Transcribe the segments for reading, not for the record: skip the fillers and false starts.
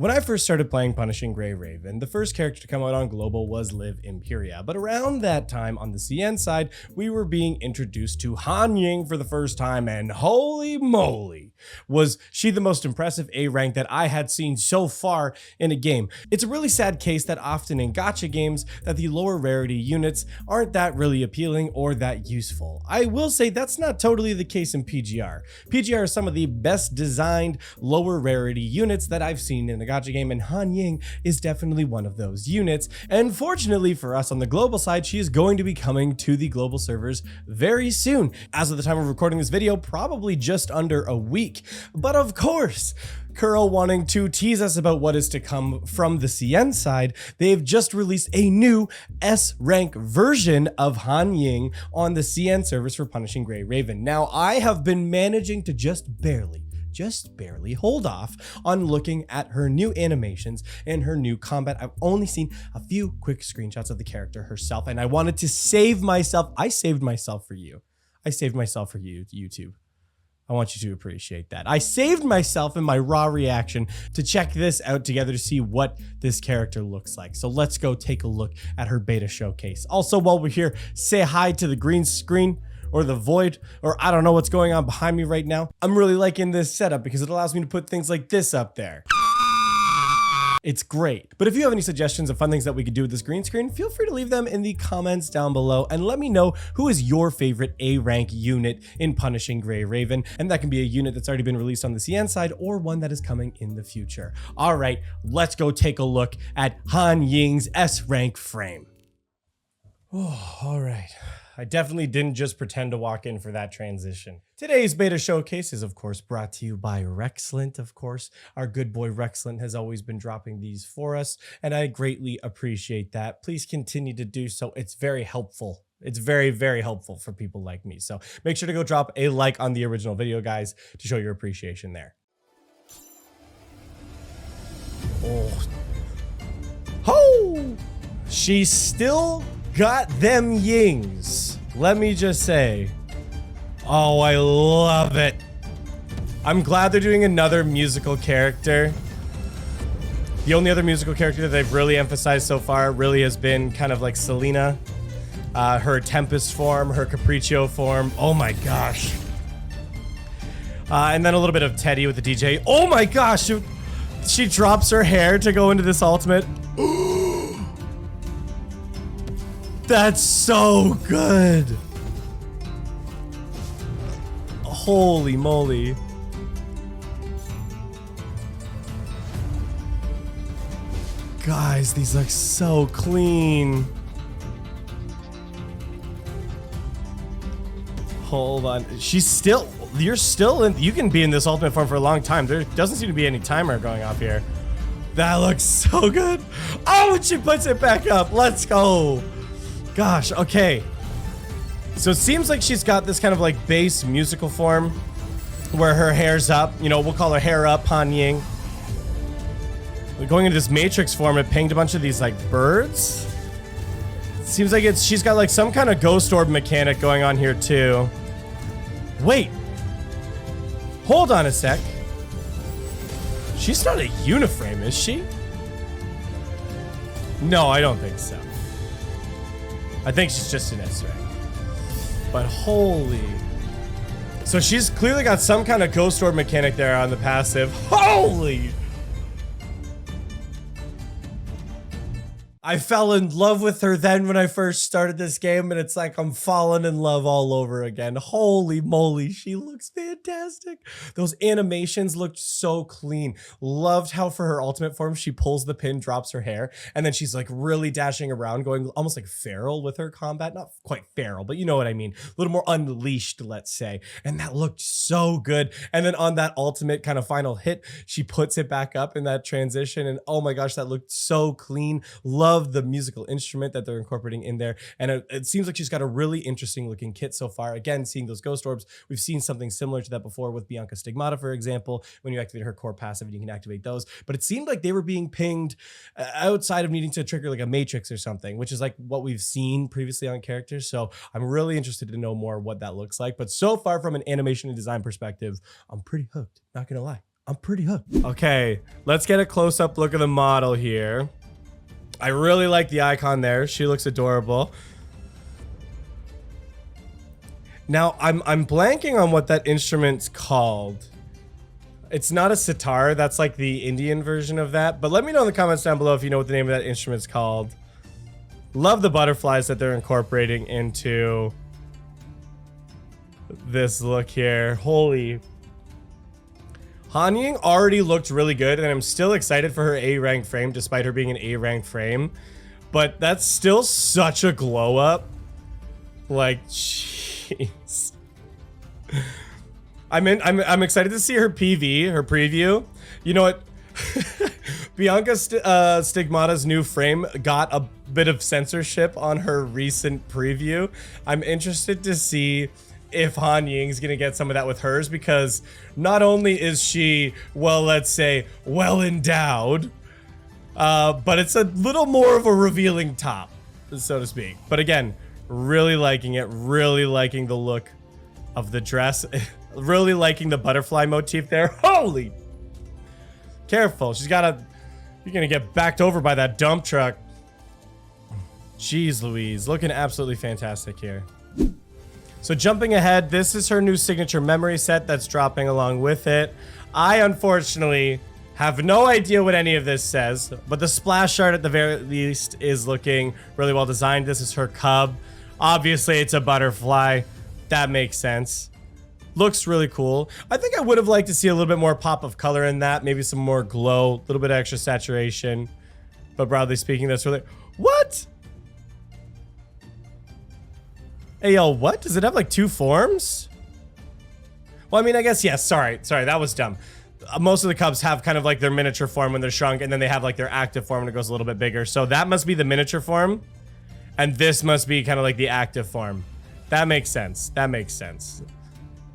When I first started playing Punishing Gray Raven, the first character to come out on global was Liv Imperia, but around that time on the CN side, we were being introduced to Hanying for the first time, and holy moly, was she the most impressive A rank that I had seen so far in a game. It's a really sad case that often in gacha games that the lower rarity units aren't that really appealing or that useful. I will say that's not totally the case in PGR. PGR is some of the best designed lower rarity units that I've seen in the gacha game, and Hanying is definitely one of those units. And fortunately for us on the global side, she is going to be coming to the global servers very soon. As of the time of recording this video, probably just under a week. But of course, Kuro wanting to tease us about what is to come from the CN side, they've just released a new S rank version of Hanying on the CN servers for Punishing Gray Raven. Now, I have been managing to just barely hold off on looking at her new animations and her new combat. I've only seen a few quick screenshots of the character herself, and I wanted to save myself. I saved myself for you. I saved myself for you, YouTube. I want you to appreciate that. I saved myself in my raw reaction to check this out together to see what this character looks like. So let's go take a look at her beta showcase. Also, while we're here, say hi to the green screen or the void, or I don't know what's going on behind me right now. I'm really liking this setup because it allows me to put things like this up there. It's great. But if you have any suggestions of fun things that we could do with this green screen, feel free to leave them in the comments down below and let me know who is your favorite A rank unit in Punishing Gray Raven. And that can be a unit that's already been released on the CN side or one that is coming in the future. All right, let's go take a look at Hanying's S rank frame. Oh, all right. I definitely didn't just pretend to walk in for that transition. Today's beta showcase is, of course, brought to you by Rexlent, of course. Our good boy Rexlent has always been dropping these for us, and I greatly appreciate that. Please continue to do so. It's very helpful. It's very, very helpful for people like me. So make sure to go drop a like on the original video, guys, to show your appreciation there. Oh, she still got them yings. Let me just say, oh, I love it. I'm glad they're doing another musical character. The only other musical character that they've really emphasized so far really has been kind of like Selena. Her Tempest form, her Capriccio form. Oh my gosh. And then a little bit of Teddy with the DJ. Oh my gosh. She drops her hair to go into this ultimate. That's so good. Holy moly. Guys, these look so clean. Hold on. You're still in, you can be in this ultimate form for a long time. There doesn't seem to be any timer going off here. That looks so good. Oh, and she puts it back up. Let's go. Gosh, okay. So it seems like she's got this kind of like base musical form where her hair's up. You know, we'll call her hair up, Hanying. We're going into this matrix form. It pinged a bunch of these like birds. It seems like she's got like some kind of ghost orb mechanic going on here too. Wait. Hold on a sec. She's not a uniframe, is she? No, I don't think so. I think she's just an S rank. But holy. So she's clearly got some kind of ghost orb mechanic there on the passive. Holy. I fell in love with her then when I first started this game, and it's like I'm falling in love all over again. Holy moly, she looks fantastic. Those animations looked so clean. Loved how for her ultimate form, she pulls the pin, drops her hair, and then she's like really dashing around, going almost like feral with her combat. Not quite feral, but you know what I mean. A little more unleashed, let's say. And that looked so good. And then on that ultimate kind of final hit, she puts it back up in that transition, and oh my gosh, that looked so clean. Love the musical instrument that they're incorporating in there, and it seems like she's got a really interesting looking kit so far. Again, seeing those ghost orbs, we've seen something similar to that before with Bianca Stigmata, for example, when you activate her core passive and you can activate those, but it seemed like they were being pinged outside of needing to trigger like a matrix or something, which is like what we've seen previously on characters. So I'm really interested to know more what that looks like, but so far from an animation and design perspective, I'm pretty hooked, not gonna lie. I'm pretty hooked. Okay, let's get a close-up look of the model here. I really like the icon there. She looks adorable. Now, I'm blanking on what that instrument's called. It's not a sitar. That's like the Indian version of that. But let me know in the comments down below if you know what the name of that instrument's called. Love the butterflies that they're incorporating into this look here. Holy. Hanying already looked really good, and I'm still excited for her A rank frame, despite her being an A rank frame. But that's still such a glow up. Like, jeez. I'm excited to see her PV, her preview. You know what? Bianca Stigmata's new frame got a bit of censorship on her recent preview. I'm interested to see if Hanying's gonna get some of that with hers, because not only is she, well, let's say, well endowed, but it's a little more of a revealing top, so to speak. But again, really liking it, really liking the look of the dress, really liking the butterfly motif there. Holy! Careful, you're gonna get backed over by that dump truck. Jeez Louise, looking absolutely fantastic here. So jumping ahead, this is her new signature memory set that's dropping along with it. I unfortunately have no idea what any of this says, but the splash art at the very least is looking really well designed. This is her cub. Obviously it's a butterfly. That makes sense. Looks really cool. I think I would have liked to see a little bit more pop of color in that. Maybe some more glow, a little bit extra saturation. But broadly speaking, that's really... What? Hey, yo, what? Does it have like two forms? Well, I mean, I guess, yes. Sorry, that was dumb. Most of the cubs have kind of like their miniature form when they're shrunk, and then they have like their active form when it goes a little bit bigger. So that must be the miniature form, and this must be kind of like the active form. That makes sense. That makes sense.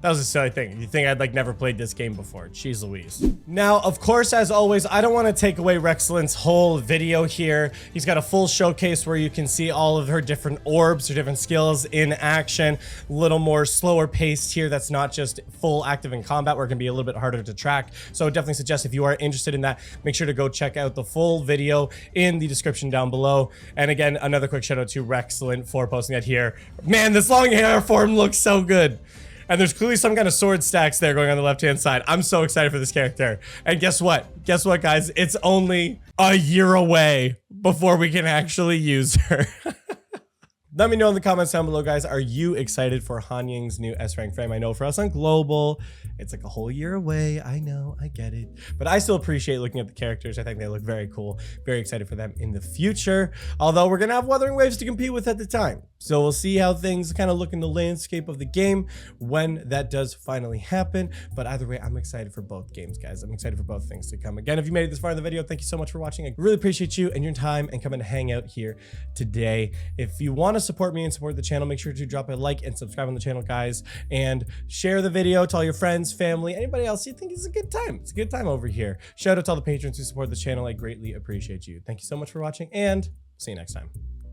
That was a silly thing. You think I'd like never played this game before. Jeez Louise. Now, of course, as always, I don't want to take away Rexcellent's whole video here. He's got a full showcase where you can see all of her different orbs, her different skills in action. A little more slower paced here. That's not just full active in combat where it can be a little bit harder to track. So I definitely suggest if you are interested in that, make sure to go check out the full video in the description down below. And again, another quick shout out to Rexcellent for posting that here. Man, this long hair form looks so good. And there's clearly some kind of sword stacks there going on the left-hand side. I'm so excited for this character. And guess what? Guess what, guys? It's only a year away before we can actually use her. Let me know in the comments down below, guys. Are you excited for Hanying's new S-rank frame? I know for us on Global, it's like a whole year away. I know, I get it. But I still appreciate looking at the characters. I think they look very cool. Very excited for them in the future. Although we're going to have Wuthering Waves to compete with at the time. So we'll see how things kind of look in the landscape of the game when that does finally happen. But either way, I'm excited for both games, guys. I'm excited for both things to come. Again, if you made it this far in the video, thank you so much for watching. I really appreciate you and your time and coming to hang out here today. If you want to support me and support the channel, make sure to drop a like and subscribe on the channel, guys. And share the video to all your friends, family, anybody else you think is a good time. It's a good time over here. Shout out to all the patrons who support the channel. I greatly appreciate you. Thank you so much for watching, and see you next time.